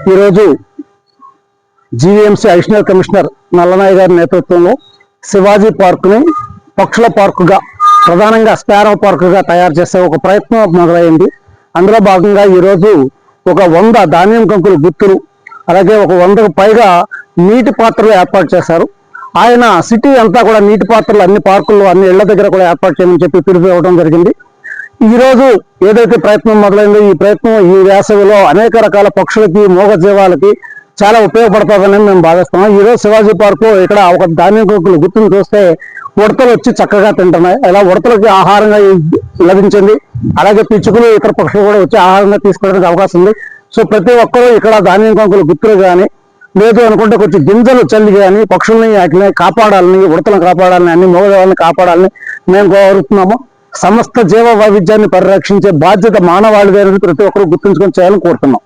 ఈరోజు GVMC additional commissioner నల్లనాయ గారి నేతృత్వంలో శివాజీ పార్కుని పక్షుల పార్కుగా, ప్రధానంగా స్పారో పార్కుగా తయారు చేసే ఒక ప్రయత్నం మొదలైంది. అందులో భాగంగా ఈరోజు ఒక 100 ధాన్యం కంకులు గుత్తులు, అలాగే ఒక 100కు పైగా నీటి పాత్రలు ఏర్పాటు చేశారు. ఆయన సిటీ అంతా కూడా నీటి పాత్రలు అన్ని పార్కుల్లో, అన్ని ఇళ్ల దగ్గర కూడా ఏర్పాటు చేయమని చెప్పి పిలుపు ఇవ్వడం జరిగింది. ఈ రోజు ఏదైతే ప్రయత్నం మొదలైందో, ఈ ప్రయత్నం ఈ వేసవిలో అనేక రకాల పక్షులకి, మూగజీవాలకి చాలా ఉపయోగపడుతుందని మేము భావిస్తున్నాం. ఈ రోజు శివాజీ పార్కు ఇక్కడ ఒక ధాన్యం కంకులు గుర్తును చూస్తే ఉడతలు వచ్చి చక్కగా తింటున్నాయి. అలా ఉడతలకి ఆహారంగా లభించింది. అలాగే పిచ్చుకలు, ఇతర పక్షులు కూడా వచ్చి ఆహారంగా తీసుకోవడానికి అవకాశం ఉంది. సో ప్రతి ఒక్కరూ ఇక్కడ ధాన్యం కంకులు గుర్తులు కానీ, లేదు అనుకుంటే కొంచెం గింజలు చల్లి కానీ పక్షుల్ని వాటిని కాపాడాలని, ఉడతలను కాపాడాలని, అన్ని మూగజీవాలని కాపాడాలని మేము కోరుతున్నాము. సమస్త జీవ వైవిధ్యాన్ని పరిరక్షించే బాధ్యత మానవాళిది అనేది ప్రతి ఒక్కరూ గుర్తుంచుకొని చేయాలని కోరుతున్నాం.